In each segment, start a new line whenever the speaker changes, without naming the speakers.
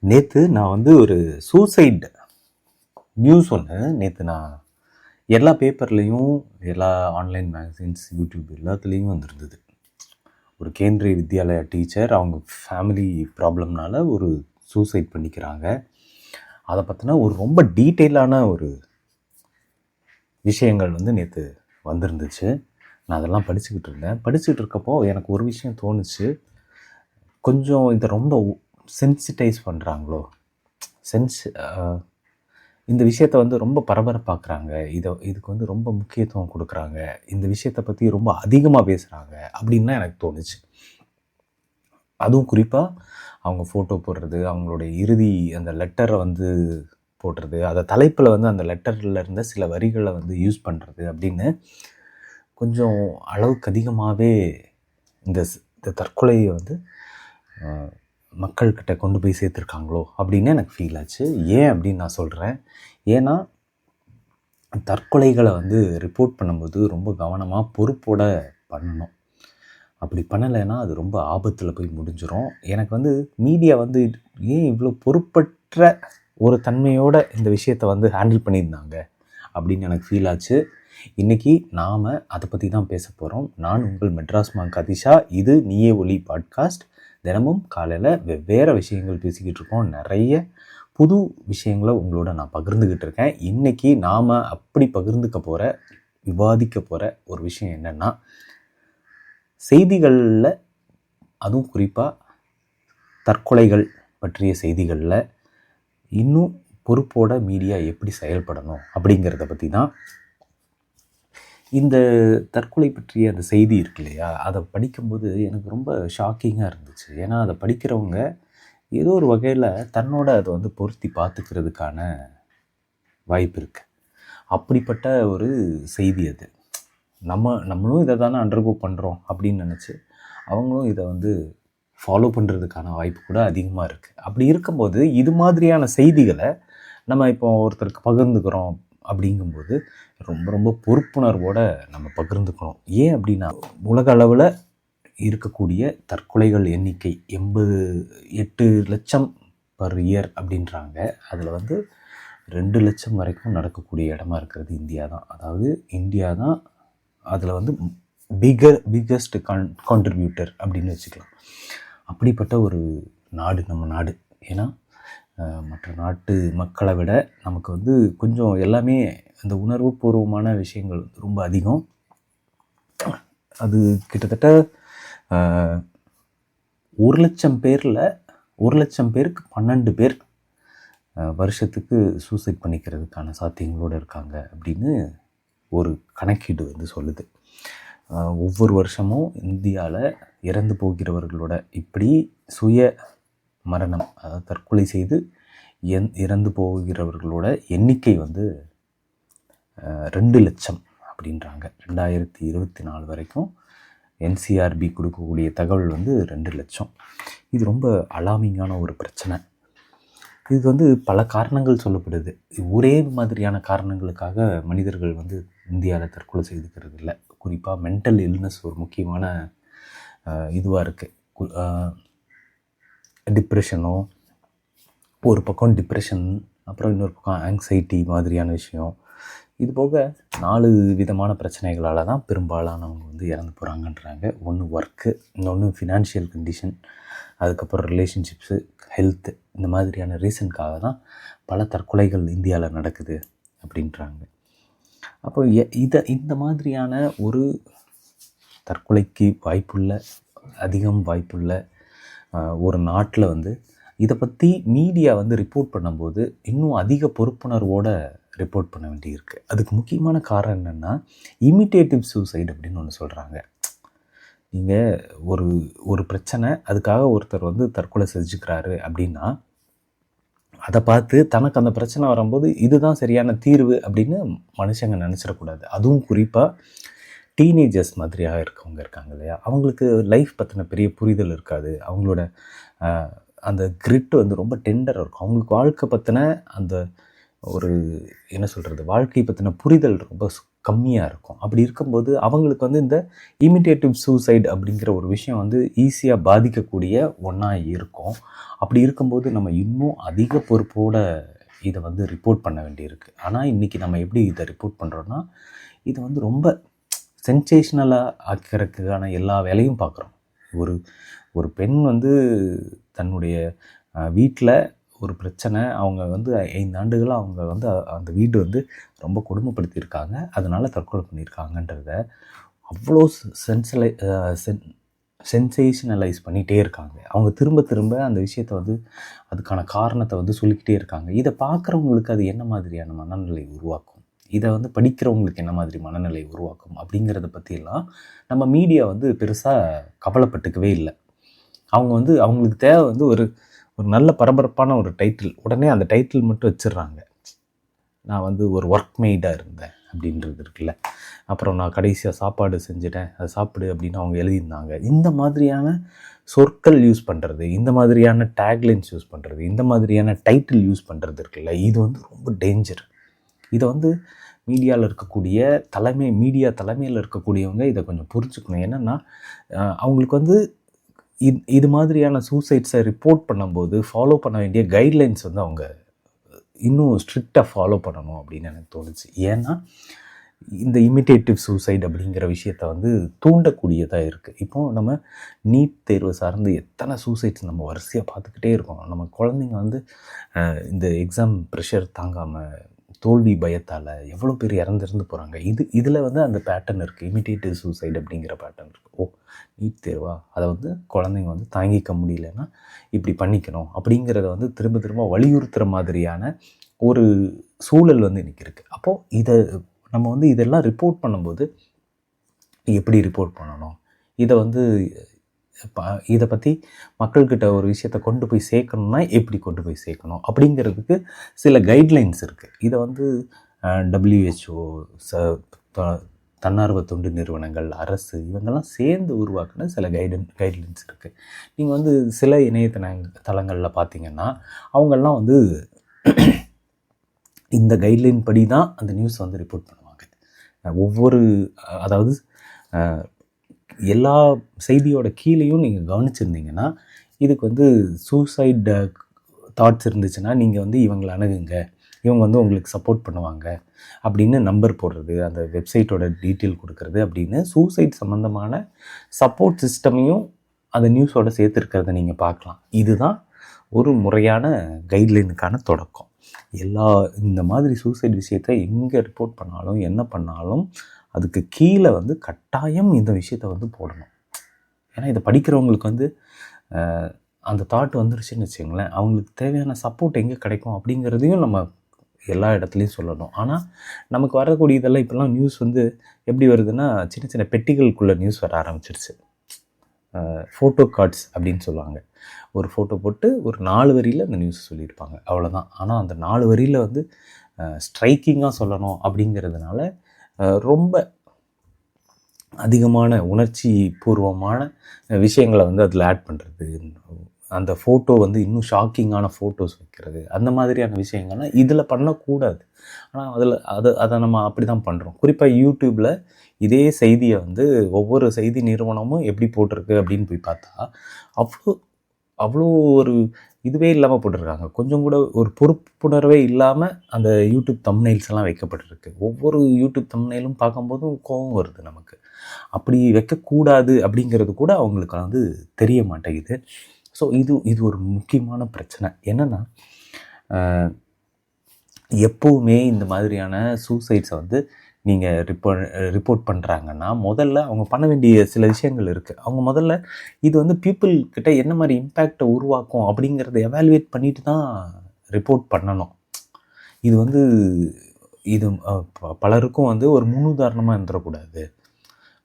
நேற்று நான் வந்து ஒரு சூசைட் நியூஸ் ஒன்று நேற்று நான் எல்லா பேப்பர்லேயும் எல்லா ஆன்லைன் மேகசின்ஸ் யூடியூப் எல்லாத்துலேயும் வந்துருந்தது. ஒரு கேந்திரிய வித்யாலயா டீச்சர் அவங்க ஃபேமிலி ப்ராப்ளம்னால ஒரு சூசைட் பண்ணிக்கிறாங்க. அதை பற்றின ஒரு ரொம்ப டீட்டெயிலான ஒரு விஷயங்கள் வந்து நேற்று வந்திருந்துச்சு. நான் அதெல்லாம் படிச்சுக்கிட்டு இருக்கப்போ எனக்கு ஒரு விஷயம் தோணுச்சு. கொஞ்சம் இதை ரொம்ப சென்சிட்டைஸ் பண்ணுறாங்களோ, இந்த விஷயத்தை வந்து ரொம்ப பரபரப்பாக்குறாங்க, இதுக்கு வந்து ரொம்ப முக்கியத்துவம் கொடுக்குறாங்க, இந்த விஷயத்தை பற்றி ரொம்ப அதிகமாக பேசுகிறாங்க அப்படின்னு எனக்கு தோணுச்சு. அதுவும் குறிப்பாக அவங்க ஃபோட்டோ போடுறது, அவங்களுடைய இறுதி அந்த லெட்டரை வந்து போடுறது, அதை தலைப்பில் வந்து அந்த லெட்டரில் இருந்த சில வரிகளை வந்து யூஸ் பண்ணுறது அப்படின்னு கொஞ்சம் அளவுக்கு அதிகமாகவே இந்த தற்கொலையை வந்து மக்கள்கிட்ட கொண்டு போய் சேர்த்துருக்காங்களோ அப்படின்னு எனக்கு ஃபீல் ஆச்சு. ஏன் அப்படின்னு நான் சொல்கிறேன். ஏன்னா தற்கொலைகளை வந்து ரிப்போர்ட் பண்ணும்போது ரொம்ப கவனமாக பொறுப்போடு பண்ணணும். அப்படி பண்ணலைன்னா அது ரொம்ப ஆபத்தில் போய் முடிஞ்சிடும். எனக்கு வந்து மீடியா வந்து ஏன் இவ்வளோ பொறுப்பற்ற ஒரு தன்மையோடு இந்த விஷயத்தை வந்து ஹேண்டில் பண்ணியிருந்தாங்க அப்படின்னு எனக்கு ஃபீல் ஆச்சு. இன்றைக்கி நாம் அதை பற்றி தான் பேச போகிறோம். நான் உங்கள் மெட்ராஸ் மாங்க் அதிஷா. இது நீயே ஒலி பாட்காஸ்ட். தினமும் காலையில் வெவ்வேறு விஷயங்கள் பேசிக்கிட்டு இருக்கோம். நிறைய புது விஷயங்களை உங்களோட நான் பகிர்ந்துக்கிட்டு இருக்கேன். இன்றைக்கி நாம் அப்படி விவாதிக்க போகிற ஒரு விஷயம் என்னென்னா, செய்திகளில் அதுவும் குறிப்பாக தற்கொலைகள் பற்றிய செய்திகளில் இன்னும் பொறுப்போட மீடியா எப்படி செயல்படணும் அப்படிங்கிறத பற்றி தான். இந்த தற்கொலை பற்றிய அந்த செய்தி இருக்கு இல்லையா, அதை படிக்கும்போது எனக்கு ரொம்ப ஷாக்கிங்காக இருந்துச்சு. ஏன்னா அதை படிக்கிறவங்க ஏதோ ஒரு வகையில் தன்னோட அதை வந்து பொருத்தி பார்த்துக்கிறதுக்கான வாய்ப்பு இருக்குது. அப்படிப்பட்ட ஒரு செய்தி அது. நம்மளும் இதை தானே அண்டர்கோ பண்ணுறோம் அப்படின்னு நினச்சி அவங்களும் இதை வந்து ஃபாலோ பண்ணுறதுக்கான வாய்ப்பு கூட அதிகமாக இருக்குது. அப்படி இருக்கும்போது இது மாதிரியான செய்திகளை நம்ம இப்போ ஒருத்தருக்கு பகிர்ந்துக்கிறோம் அப்படிங்கும்போது ரொம்ப ரொம்ப பொறுப்புணர்வோடு நம்ம பகிர்ந்துக்கணும். ஏன் அப்படின்னா, உலக அளவில் இருக்கக்கூடிய தற்கொலைகள் எண்ணிக்கை 8 லட்சம் பர் இயர் அப்படின்றாங்க. அதில் வந்து 2 லட்சம் வரைக்கும் நடக்கக்கூடிய இடமா இருக்கிறது இந்தியா தான். அதாவது இந்தியா தான் அதில் வந்து பிக்கஸ்ட் கான்ட்ரிபியூட்டர் அப்படின்னு வச்சுக்கலாம். அப்படிப்பட்ட ஒரு நாடு நம்ம நாடு. ஏன்னா மற்ற நாட்டு மக்களை விட நமக்கு வந்து கொஞ்சம் எல்லாமே அந்த உணர்வு பூர்வமான விஷயங்கள் ரொம்ப அதிகம். அது கிட்டத்தட்ட 1 லட்சம் பேரில் 1 லட்சம் பேருக்கு 12 பேர் வருஷத்துக்கு சூசைட் பண்ணிக்கிறதுக்கான சாத்தியங்களோடு இருக்காங்க அப்படின்னு ஒரு கணக்கீடு வந்து சொல்லுது. ஒவ்வொரு வருஷமும் இந்தியாவில் இறந்து போகிறவர்களோட இப்படி சுய மரணம், அதாவது தற்கொலை செய்து இறந்து போகிறவர்களோட எண்ணிக்கை வந்து 2 லட்சம் அப்படின்றாங்க. 2024 வரைக்கும் என்சிஆர்பி கொடுக்கக்கூடிய தகவல் வந்து 2 லட்சம். இது ரொம்ப அலாமிங்கான ஒரு பிரச்சனை. இது வந்து பல காரணங்கள் சொல்லப்படுது. ஒரே மாதிரியான காரணங்களுக்காக மனிதர்கள் வந்து இந்தியாவில் தற்கொலை செய்துக்கிறது இல்லை. குறிப்பாக மென்டல் இல்னஸ் ஒரு முக்கியமான இதுவாக இருக்குது. டிப்ரெஷனோ ஒரு பக்கம், டிப்ரெஷன், அப்புறம் இன்னொரு பக்கம் ஆங்ஸைட்டி மாதிரியான விஷயம். இது போக 4 விதமான பிரச்சனைகளால் தான் பெரும்பாலானவங்க வந்து இறந்து போகிறாங்கன்றாங்க. ஒன்று ஒர்க்கு, இன்னொன்று ஃபினான்ஷியல் கண்டிஷன், அதுக்கப்புறம் ரிலேஷன்ஷிப்ஸு, ஹெல்த்து. இந்த மாதிரியான ரீசனுக்காக தான் பல தற்கொலைகள் இந்தியாவில் நடக்குது அப்படின்றாங்க. அப்போ இந்த மாதிரியான ஒரு தற்கொலைக்கு அதிகம் வாய்ப்புள்ள ஒரு நாட்டில் வந்து இதை பற்றி மீடியா வந்து ரிப்போர்ட் பண்ணும்போது இன்னும் அதிக பொறுப்புணர்வோடு ரிப்போர்ட் பண்ண வேண்டியிருக்கு. அதுக்கு முக்கியமான காரணம் என்னென்னா, இமிட்டேட்டிவ் சூசைட் அப்படின்னு ஒன்று சொல்கிறாங்க. நீங்கள் ஒரு பிரச்சனை, அதுக்காக ஒருத்தர் வந்து தற்கொலை செஞ்சுக்கிறாரு அப்படின்னா அதை பார்த்து தனக்கு அந்த பிரச்சனை வரும்போது இதுதான் சரியான தீர்வு அப்படின்னு மனுஷங்க நினச்சிடக்கூடாது. அதுவும் குறிப்பாக டீனேஜர்ஸ் மாதிரியாக இருக்கவங்க இருக்காங்க இல்லையா, அவங்களுக்கு லைஃப் பற்றின பெரிய புரிதல் இருக்காது. அவங்களோட அந்த கிரிட் வந்து ரொம்ப டெண்டராக இருக்கும். அவங்களுக்கு வாழ்க்கை பற்றின அந்த ஒரு வாழ்க்கை பற்றின புரிதல் ரொம்ப கம்மியாக இருக்கும். அப்படி இருக்கும்போது அவங்களுக்கு வந்து இந்த இமிட்டேட்டிவ் சூசைட் அப்படிங்கிற ஒரு விஷயம் வந்து ஈஸியாக பாதிக்கக்கூடிய ஒன்றா இருக்கும். அப்படி இருக்கும்போது நம்ம இன்னும் அதிக பொறுப்போட இதை வந்து ரிப்போர்ட் பண்ண வேண்டியிருக்கு. ஆனால் இன்றைக்கி நம்ம எப்படி இதை ரிப்போர்ட் பண்ணுறோன்னா, இதை வந்து ரொம்ப சென்சேஷ்னலாக ஆக்கிறதுக்கான எல்லா வேலையும் பார்க்குறோம். ஒரு பெண் வந்து தன்னுடைய வீட்டில் ஒரு பிரச்சனை, அவங்க வந்து 5 ஆண்டுகளாக அவங்க வந்து அந்த வீடு வந்து ரொம்ப கொடுமைப்படுத்தியிருக்காங்க, அதனால் தற்கொலை பண்ணியிருக்காங்கன்றத அவ்வளோ சென்சேஷனலைஸ் பண்ணிகிட்டே இருக்காங்க. அவங்க திரும்ப திரும்ப அந்த விஷயத்தை வந்து அதுக்கான காரணத்தை வந்து சொல்லிக்கிட்டே இருக்காங்க. இதை பார்க்குறவங்களுக்கு அது என்ன மாதிரியான மனநிலை உருவாக்கும், இதை வந்து படிக்கிறவங்களுக்கு என்ன மாதிரி மனநிலை உருவாக்கும் அப்படிங்கிறத பற்றியெல்லாம் நம்ம மீடியா வந்து பெருசாக கவலைப்பட்டுக்கவே இல்லை. அவங்க வந்து அவங்களுக்கு தேவை வந்து ஒரு நல்ல பரபரப்பான ஒரு டைட்டில், உடனே அந்த டைட்டில் மட்டும் வச்சிடுறாங்க. நான் வந்து ஒரு ஒர்க் மெய்டாக இருந்தேன் அப்படின்றது இருக்குல்ல, அப்புறம் நான் கடைசியாக சாப்பாடு செஞ்சுட்டேன், அதை சாப்பிடு அப்படின்னு அவங்க எழுதியிருந்தாங்க. இந்த மாதிரியான சொற்கள் யூஸ் பண்ணுறது, இந்த மாதிரியான டேக்லைன்ஸ் யூஸ் பண்ணுறது, இந்த மாதிரியான டைட்டில் யூஸ் பண்ணுறது இருக்குல்ல, இது வந்து ரொம்ப டேஞ்சர். இதை வந்து மீடியாவில் இருக்கக்கூடிய மீடியா தலைமையில் இருக்கக்கூடியவங்க இதை கொஞ்சம் புரிஞ்சுக்கணும். என்னென்னா அவங்களுக்கு வந்து இது மாதிரியான சூசைட்ஸை ரிப்போர்ட் பண்ணும்போது ஃபாலோ பண்ண வேண்டிய கைட்லைன்ஸ் வந்து அவங்க இன்னும் ஸ்ட்ரிக்டாக ஃபாலோ பண்ணணும் அப்படின்னு எனக்கு தோணுச்சு. ஏன்னா இந்த இமிட்டேட்டிவ் சூசைட் அப்படிங்கிற விஷயத்த வந்து தூண்டக்கூடியதாக இருக்குது. இப்போது நம்ம நீட் தேர்வு சார்ந்து எத்தனை சூசைட்ஸ் நம்ம வரிசையாக பார்த்துக்கிட்டே இருக்கோம். நம்ம குழந்தைங்க வந்து இந்த எக்ஸாம் ப்ரெஷர் தாங்காமல் தோல்வி பயத்தால் எவ்வளோ பேர் இறந்து போகிறாங்க. இதில் வந்து அந்த பேட்டர்ன் இருக்குது, இமிட்டேட்டிவ் சூசைட் அப்படிங்கிற பேட்டர்ன் இருக்குது. நீட் தேர்வா, அதை வந்து குழந்தைங்க வந்து தாங்கிக்க முடியலன்னா இப்படி பண்ணிக்கணும் அப்படிங்கிறத வந்து திரும்ப திரும்ப வலியுறுத்துகிற மாதிரியான ஒரு சூழல் வந்து இன்றைக்கி இருக்குது. அப்போது இதை நம்ம வந்து இதெல்லாம் ரிப்போர்ட் பண்ணும்போது எப்படி ரிப்போர்ட் பண்ணணும், இதை பற்றி மக்கள்கிட்ட ஒரு விஷயத்தை கொண்டு போய் சேர்க்கணுன்னா எப்படி கொண்டு போய் சேர்க்கணும் அப்படிங்கிறதுக்கு சில கைட்லைன்ஸ் இருக்குது. இதை வந்து WHO, தன்னார்வ தொண்டு நிறுவனங்கள், அரசு, இவங்கெல்லாம் சேர்ந்து உருவாக்கின சில கைட்லைன்ஸ் இருக்குது. நீங்கள் வந்து சில தளங்களில் பார்த்தீங்கன்னா அவங்கெல்லாம் வந்து இந்த கைட்லைன் படி தான் அந்த நியூஸ் வந்து ரிப்போர்ட் பண்ணுவாங்க. அதாவது எல்லா செய்தியோட கீழேயும் நீங்கள் கவனிச்சிருந்தீங்கன்னா இதுக்கு வந்து சூசைட் தாட்ஸ் இருந்துச்சுன்னா நீங்கள் வந்து இவங்களை அணுகுங்க, இவங்க வந்து உங்களுக்கு சப்போர்ட் பண்ணுவாங்க அப்படின்னு நம்பர் போடுறது, அந்த வெப்சைட்டோட டீட்டெயில் கொடுக்கறது அப்படின்னு சூசைட் சம்மந்தமான சப்போர்ட் சிஸ்டமையும் அந்த நியூஸோட சேர்த்துருக்கிறத நீங்கள் பார்க்கலாம். இதுதான் ஒரு முறையான கைட்லைனுக்கான தொடக்கம். இந்த மாதிரி சூசைட் விஷயத்தை எங்கே ரிப்போர்ட் பண்ணாலும் என்ன பண்ணாலும் அதுக்கு கீழே வந்து கட்டாயம் இந்த விஷயத்தை வந்து போடணும். ஏன்னா இதை படிக்கிறவங்களுக்கு வந்து அந்த தாட் வந்துருச்சுன்னு வச்சுங்களேன், அவங்களுக்கு தேவையான சப்போர்ட் எங்கே கிடைக்கும் அப்படிங்கிறதையும் நம்ம எல்லா இடத்துலையும் சொல்லணும். ஆனால் நமக்கு வரக்கூடிய இதெல்லாம் இப்போல்லாம் நியூஸ் வந்து எப்படி வருதுன்னா, சின்ன சின்ன பெட்டிகளுக்குள்ளே நியூஸ் வர ஆரம்பிச்சிருச்சு. ஃபோட்டோ கார்ட்ஸ் அப்படின்னு சொல்லுவாங்க. ஒரு ஃபோட்டோ போட்டு ஒரு 4 வரியில் அந்த நியூஸ் சொல்லியிருப்பாங்க, அவ்வளோதான். ஆனால் அந்த 4 வரியில் வந்து ஸ்ட்ரைக்கிங்காக சொல்லணும் அப்படிங்கிறதுனால ரொம்ப அதிகமான உணர்ச்சி பூர்வமான விஷயங்களை வந்து அதில் ஆட் பண்ணுறது, அந்த ஃபோட்டோ வந்து இன்னும் ஷாக்கிங்கான ஃபோட்டோஸ் வைக்கிறது, அந்த மாதிரியான விஷயங்கள்லாம் இதில் பண்ணக்கூடாது. ஆனால் அதை நம்ம அப்படி தான் பண்ணுறோம். குறிப்பாக யூடியூப்பில் இதே செய்தியை வந்து ஒவ்வொரு செய்தி நிறுவனமும் எப்படி போட்டிருக்கு அப்படின்னு போய் பார்த்தா அவ்வளோ ஒரு இதுவே இல்லாமல் போட்டிருக்காங்க. கொஞ்சம் கூட ஒரு பொறுப்புணர்வே இல்லாமல் அந்த யூடியூப் தம்ப்நெயில்ஸ் எல்லாம் வைக்கப்பட்டிருக்கு. ஒவ்வொரு யூடியூப் தம்ப்நெயிலும் பார்க்கும்போதும் கோபம் வருது நமக்கு. அப்படி வைக்கக்கூடாது அப்படிங்கிறது கூட அவங்களுக்கு வந்து தெரிய மாட்டேங்குது. ஸோ இது ஒரு முக்கியமான பிரச்சனை. என்னென்னா எப்போவுமே இந்த மாதிரியான சூசைட்ஸை வந்து நீங்கள் ரிப்போர்ட் பண்ணுறாங்கன்னா முதல்ல அவங்க பண்ண வேண்டிய சில விஷயங்கள் இருக்குது. அவங்க முதல்ல இது வந்து பீப்புள்கிட்ட என்ன மாதிரி இம்பேக்டை உருவாக்கும் அப்படிங்கிறத எவாலுவேட் பண்ணிட்டு தான் ரிப்போர்ட் பண்ணணும். இது பலருக்கும் வந்து ஒரு முன்னுதாரணமாக இருந்துடக்கூடாது.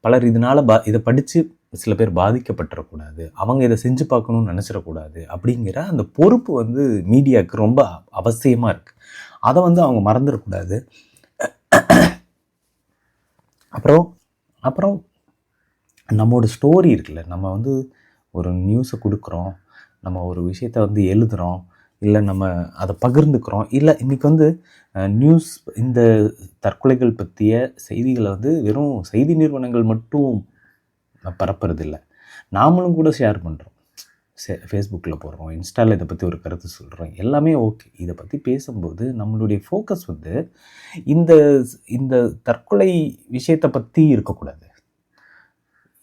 பலர் இதனால் இதை படித்து சில பேர் பாதிக்கப்பட்டுறக்கூடாது, அவங்க இதை செஞ்சு பார்க்கணும்னு நினச்சிடக்கூடாது அப்படிங்கிற அந்த பொறுப்பு வந்து மீடியாவுக்கு ரொம்ப அவசியமாக இருக்குது. அதை வந்து அவங்க மறந்துடக்கூடாது. அப்புறம் நம்மளோட ஸ்டோரி இருக்குல்ல, நம்ம வந்து ஒரு நியூஸை கொடுக்குறோம், நம்ம ஒரு விஷயத்தை வந்து எழுதுகிறோம், இல்லை நம்ம அதை பகிர்ந்துக்கிறோம். இல்லை இன்றைக்கி வந்து நியூஸ் இந்த தற்கொலைகள் பற்றிய செய்திகளை வந்து வெறும் செய்தி நிறுவனங்கள் மட்டும் பரப்புறதில்லை, நாமளும் கூட ஷேர் பண்ணுறோம். ஃபேஸ்புக்கில் போடுறோம், இன்ஸ்டாவில் இதை பற்றி ஒரு கருத்து சொல்கிறோம், எல்லாமே ஓகே. இதை பற்றி பேசும்போது நம்மளுடைய ஃபோக்கஸ் வந்து இந்த இந்த தற்கொலை விஷயத்தை பற்றி இருக்கக்கூடாது,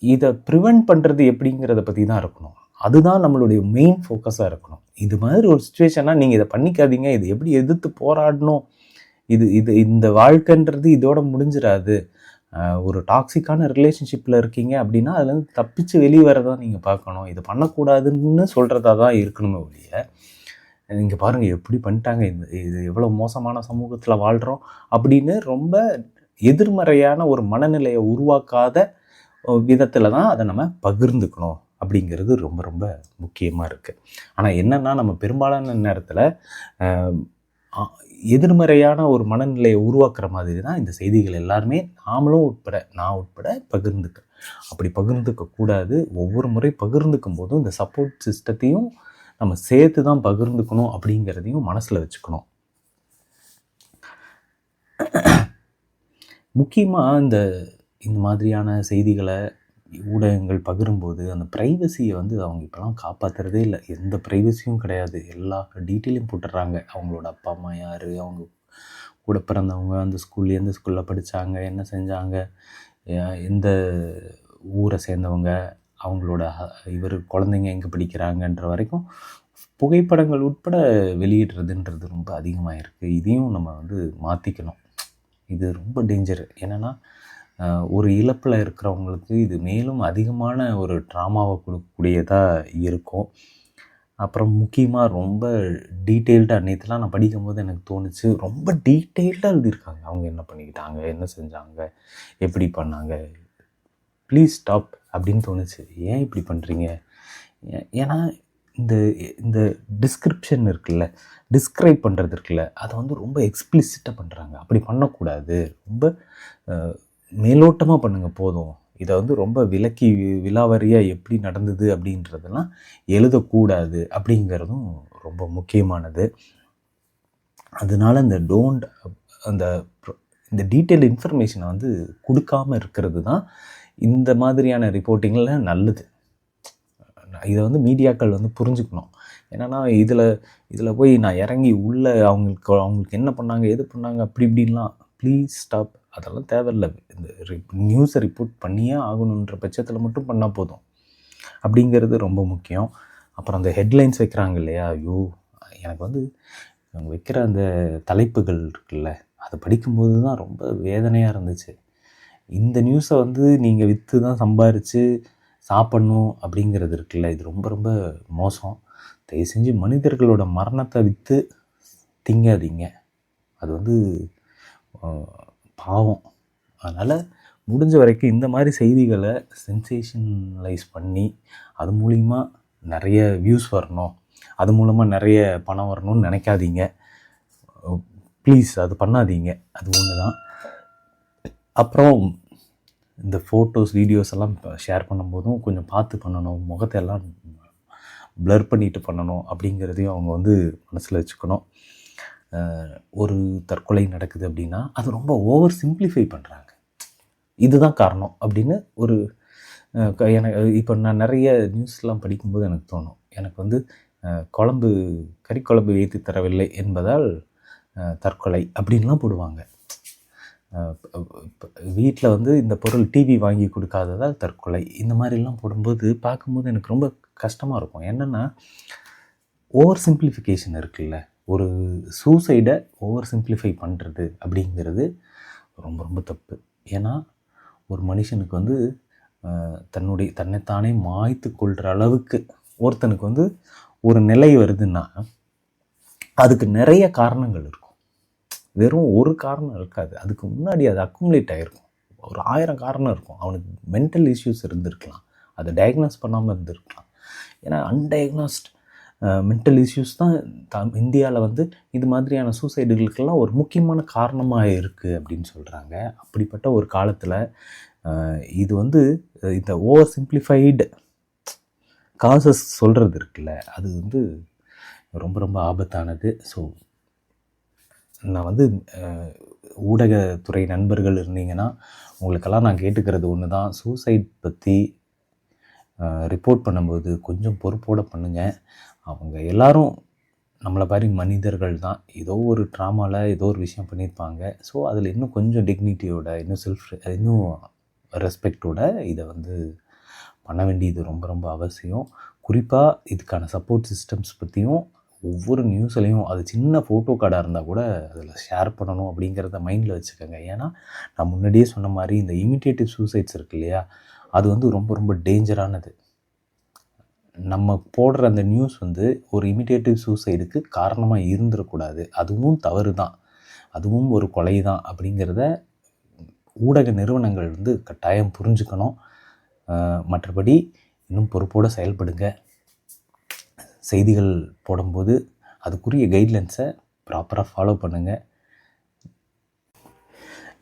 இதை ப்ரிவெண்ட் பண்ணுறது எப்படிங்கிறத பற்றி தான் இருக்கணும். அதுதான் நம்மளுடைய மெயின் ஃபோக்கஸாக இருக்கணும். இது மாதிரி ஒரு சுச்சுவேஷனாக நீங்கள் இதை பண்ணிக்காதீங்க, இது எப்படி எதிர்த்து போராடணும், இந்த வாழ்க்கைன்றது இதோட முடிஞ்சிடாது. ஒரு டாக்ஸிக்கான ரிலேஷன்ஷிப்பில் இருக்கீங்க அப்படின்னா அதுலேருந்து தப்பிச்சு வெளியே வரதான் நீங்கள் பார்க்கணும். இது பண்ணக்கூடாதுன்னு சொல்கிறதா தான் இருக்கணுமே ஒழிய, இங்கே பாருங்கள் எப்படி பண்ணிட்டாங்க, இது எவ்வளோ மோசமான சமூகத்தில் வாழ்கிறோம் அப்படின்னு ரொம்ப எதிர்மறையான ஒரு மனநிலையை உருவாக்காத விதத்தில் தான் அதை நம்ம பகிர்ந்துக்கணும் அப்படிங்கிறது ரொம்ப ரொம்ப முக்கியமாக இருக்குது. ஆனால் என்னென்னா, நம்ம பெரும்பாலான நேரத்தில் எதிர்மறையான ஒரு மனநிலையை உருவாக்குற மாதிரி தான் இந்த செய்திகள் எல்லாருமே நாமளும் உட்பட, நான் உட்பட பகிர்ந்துக்கிறேன். அப்படி பகிர்ந்துக்கக்கூடாது. ஒவ்வொரு முறை பகிர்ந்துக்கும் போதும் இந்த சப்போர்ட் சிஸ்டத்தையும் நம்ம சேர்த்து தான் பகிர்ந்துக்கணும் அப்படிங்கிறதையும் மனசில் வச்சுக்கணும். முக்கியமாக இந்த மாதிரியான செய்திகளை ஊடகங்கள் பகிரும்போது அந்த ப்ரைவசியை வந்து அவங்க இப்போலாம் காப்பாற்றுறதே இல்லை. எந்த ப்ரைவசியும் கிடையாது. எல்லா டீட்டெயிலையும் போட்டுடுறாங்க. அவங்களோட அப்பா அம்மா யார், அவங்க கூட பிறந்தவங்க, அந்த ஸ்கூல்ல எந்த ஸ்கூலில் படித்தாங்க, என்ன செஞ்சாங்க, எந்த ஊரை சேர்ந்தவங்க, அவங்களோட குழந்தைங்க எங்கே படிக்கிறாங்கன்ற வரைக்கும் புகைப்படங்கள் உட்பட வெளியிடுறதுன்றது ரொம்ப அதிகமாக இருக்குது. இதையும் நம்ம வந்து மாற்றிக்கணும். இது ரொம்ப டேஞ்சரு. என்னென்னா, ஒரு இழப்பில் இருக்கிறவங்களுக்கு இது மேலும் அதிகமான ஒரு ட்ராமாவை கொடுக்கக்கூடியதாக இருக்கும். அப்புறம் முக்கியமாக ரொம்ப டீட்டெயில்டாக நேற்றுலாம் நான் படிக்கும்போது எனக்கு தோணுச்சு, ரொம்ப டீட்டெயில்டாக எழுதியிருக்காங்க. அவங்க என்ன பண்ணிக்கிட்டாங்க, என்ன செஞ்சாங்க, எப்படி பண்ணாங்க, ப்ளீஸ் ஸ்டாப் அப்படின்னு தோணுச்சு. ஏன் இப்படி பண்ணுறீங்க? ஏன்னா இந்த டிஸ்கிரிப்ஷன் இருக்குல்ல, டிஸ்கிரைப் பண்ணுறது இருக்குல்ல, அதை வந்து ரொம்ப எக்ஸ்பிளிசிட்டாக பண்ணுறாங்க. அப்படி பண்ணக்கூடாது. ரொம்ப மேலோட்டமாக பண்ணுங்கள் போதும். இதை வந்து ரொம்ப விளக்கி விலாவரியாக எப்படி நடந்தது அப்படின்றதெல்லாம் எழுதக்கூடாது அப்படிங்கிறதும் ரொம்ப முக்கியமானது. அதனால் இந்த டீட்டெயில் இன்ஃபர்மேஷனை வந்து கொடுக்காமல் இருக்கிறது தான் இந்த மாதிரியான ரிப்போர்ட்டிங்கில் நல்லது. இதை வந்து மீடியாக்கள் வந்து புரிஞ்சுக்கணும். என்னென்னா, இதில் போய் நான் இறங்கி உள்ளே அவங்களுக்கு என்ன பண்ணாங்க, எது பண்ணாங்க, அப்படி இப்படின்லாம் ப்ளீஸ் ஸ்டாப். அதெல்லாம் தேவையில்லை. இந்த நியூஸை ரிப்போர்ட் பண்ணியே ஆகணுன்ற பட்சத்தில் மட்டும் பண்ணால் போதும் அப்படிங்கிறது ரொம்ப முக்கியம். அப்புறம் அந்த ஹெட்லைன்ஸ் வைக்கிறாங்க இல்லையா, ஐயோ எனக்கு வந்து அவங்க வைக்கிற அந்த தலைப்புகள் இருக்குல்ல, அதை படிக்கும்போது தான் ரொம்ப வேதனையாக இருந்துச்சு. இந்த நியூஸை வந்து நீங்கள் விற்று தான் சம்பாரித்து சாப்பிட்ணும் அப்படிங்கிறது இருக்குல்ல, இது ரொம்ப ரொம்ப மோசம். தயவு செஞ்சு மனிதர்களோட மரணத்தை விற்று திங்காதீங்க. அது வந்து பாவம். அதனால் முடிஞ்ச வரைக்கும் இந்த மாதிரி செய்திகளை சென்சேஷனலைஸ் பண்ணி அது மூலிமா நிறைய வியூஸ் வரணும், அது மூலமாக நிறைய பணம் வரணும்னு நினைக்காதீங்க. ப்ளீஸ் அது பண்ணாதீங்க. அது ஒன்று தான். அப்புறம் இந்த ஃபோட்டோஸ் வீடியோஸ் எல்லாம் ஷேர் பண்ணும்போதும் கொஞ்சம் பார்த்து பண்ணணும். முகத்தை எல்லாம் ப்ளர் பண்ணிட்டு பண்ணணும் அப்படிங்கிறதையும் அவங்க வந்து மனசில் வச்சுக்கணும். ஒரு தற்கொலை நடக்குது அப்படின்னா அது ரொம்ப ஓவர் சிம்பிளிஃபை பண்ணுறாங்க. இதுதான் காரணம் அப்படின்னு எனக்கு இப்போ நான் நிறைய நியூஸ்லாம் படிக்கும்போது எனக்கு தோணும், எனக்கு வந்து கறிக்குழம்பு ஏற்றி தரவில்லை என்பதால் தற்கொலை அப்படின்லாம் போடுவாங்க. வீட்டில் வந்து இந்த பொருள் டிவி வாங்கி கொடுக்காததால் தற்கொலை, இந்த மாதிரிலாம் போடும்போது பார்க்கும்போது எனக்கு ரொம்ப கஷ்டமாக இருக்கும். என்னென்னா, ஓவர் சிம்பிளிஃபிகேஷன் இருக்குல்ல, ஒரு சூசைடை ஓவர் சிம்பிளிஃபை பண்ணுறது அப்படிங்கிறது ரொம்ப ரொம்ப தப்பு. ஏன்னா ஒரு மனுஷனுக்கு வந்து தன்னைத்தானே மாய்த்து கொள்கிற அளவுக்கு ஒருத்தனுக்கு வந்து ஒரு நிலை வருதுன்னா அதுக்கு நிறைய காரணங்கள் இருக்கும். வெறும் ஒரு காரணம் இருக்காது, அதுக்கு முன்னாடி அது அக்குமுலேட் ஆகிருக்கும். ஒரு 1000 காரணம் இருக்கும். அவனுக்கு மென்டல் இஷ்யூஸ் இருந்திருக்கலாம், அதை டயக்னோஸ் பண்ணாமல் இருந்திருக்கலாம். ஏன்னா அன்டயக்னோஸ்ட் மென்டல் இஷ்யூஸ் தான் இந்தியாவில் வந்து இது மாதிரியான சூசைடுகளுக்கெல்லாம் ஒரு முக்கியமான காரணமாக இருக்குது அப்படின்னு சொல்கிறாங்க. அப்படிப்பட்ட ஒரு காலத்தில் இது வந்து இந்த ஓவர் சிம்பிளிஃபைடு காசஸ் சொல்கிறது இருக்குல்ல, அது வந்து ரொம்ப ரொம்ப ஆபத்தானது. ஸோ நான் வந்து ஊடகத்துறை நண்பர்கள் இருந்தீங்கன்னா உங்களுக்கெல்லாம் நான் கேட்டுக்கிறது ஒன்று தான், சூசைட் பற்றி ரிப்போர்ட் பண்ணும்போது கொஞ்சம் பொறுப்போடு பண்ணுங்கள். அவங்க எல்லாரும் நம்மளை மாதிரி மனிதர்கள் தான், ஏதோ ஒரு ட்ராமாவில் ஏதோ ஒரு விஷயம் பண்ணியிருப்பாங்க. ஸோ அதில் இன்னும் கொஞ்சம் டிக்னிட்டியோட, இன்னும் ரெஸ்பெக்டோட இதை வந்து பண்ண வேண்டியது ரொம்ப ரொம்ப அவசியம். குறிப்பாக இதுக்கான சப்போர்ட் சிஸ்டம்ஸ் பற்றியும் ஒவ்வொரு நியூஸ்லையும் அது சின்ன ஃபோட்டோ கார்டாக இருந்தால் கூட அதில் ஷேர் பண்ணணும் அப்படிங்கிறத மைண்டில் வச்சுக்கோங்க. ஏன்னா நான் முன்னாடியே சொன்ன மாதிரி இந்த இமிட்டேட்டிவ் சூசைட்ஸ் இருக்கு இல்லையா, அது வந்து ரொம்ப ரொம்ப டேஞ்சரானது. நம்ம போடுற அந்த நியூஸ் வந்து ஒரு இமிட்டேட்டிவ் சூசைடுக்கு காரணமாக இருந்துடக்கூடாது. அதுவும் தவறு தான், அதுவும் ஒரு கொலை தான் அப்படிங்கிறத ஊடக நிறுவனங்கள் வந்து கட்டாயம் புரிஞ்சுக்கணும். மற்றபடி இன்னும் பொறுப்போடு செயல்படுங்க. செய்திகள் போடும்போது அதுக்குரிய கைட்லைன்ஸை ப்ராப்பராக ஃபாலோ பண்ணுங்கள்.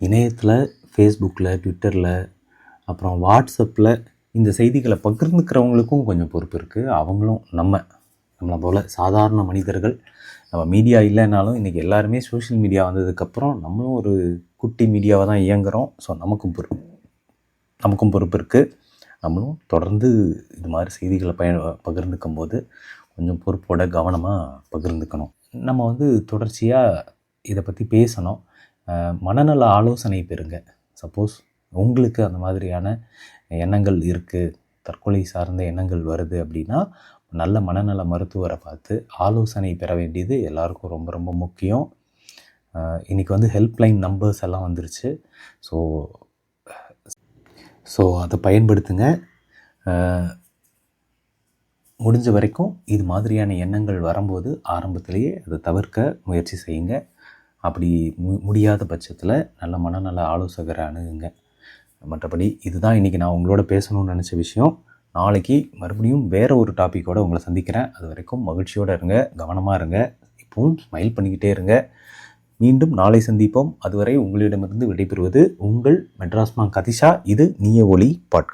இணையத்தில், ஃபேஸ்புக்கில், ட்விட்டரில், அப்புறம் வாட்ஸ்அப்பில் இந்த செய்திகளை பகிர்ந்துக்கிறவங்களுக்கும் கொஞ்சம் பொறுப்பு இருக்குது. அவங்களும் நம்மளை போல் சாதாரண மனிதர்கள். நம்ம மீடியா இல்லைனாலும் இன்றைக்கி எல்லாருமே சோஷியல் மீடியா வந்ததுக்கப்புறம் நம்மளும் ஒரு குட்டி மீடியாவை தான் இயங்குகிறோம். ஸோ நமக்கும் பொறுப்பு இருக்குது. நம்மளும் தொடர்ந்து இது மாதிரி செய்திகளை பகிர்ந்துக்கும் போது கொஞ்சம் பொறுப்போட கவனமாக பகிர்ந்துக்கணும். நம்ம வந்து தொடர்ச்சியாக இதை பற்றி பேசணும். மனநல ஆலோசனை பெறுங்க. சப்போஸ் உங்களுக்கு அந்த மாதிரியான எண்ணங்கள் இருக்குது, தற்கொலை சார்ந்த எண்ணங்கள் வருது அப்படின்னா நல்ல மனநல மருத்துவரை பார்த்து ஆலோசனை பெற வேண்டியது எல்லாருக்கும் ரொம்ப ரொம்ப முக்கியம். இன்றைக்கி வந்து ஹெல்ப்லைன் நம்பர்ஸ் எல்லாம் வந்துருச்சு. ஸோ அதை பயன்படுத்துங்க. முடிஞ்ச வரைக்கும் இது மாதிரியான எண்ணங்கள் வரும்போது ஆரம்பத்திலேயே அதை தவிர்க்க முயற்சி செய்யுங்க. அப்படி முடியாத பட்சத்தில் நல்ல மனநல ஆலோசகரை அணுகுங்க. மற்றபடி இதுதான் இன்றைக்கி நான் உங்களோட பேசணும்னு நினச்ச விஷயம். நாளைக்கு மறுபடியும் வேறு ஒரு டாப்பிக்கோடு உங்களை சந்திக்கிறேன். அது வரைக்கும் மகிழ்ச்சியோடு இருங்க, கவனமாக இருங்க, இப்போவும் ஸ்மைல் பண்ணிக்கிட்டே இருங்க. மீண்டும் நாளை சந்திப்போம். அதுவரை உங்களிடமிருந்து விடைபெறுவது உங்கள் மெட்ராஸ் மாங் கதிஷா. இது நீய ஒளி பாட்காஸ்ட்.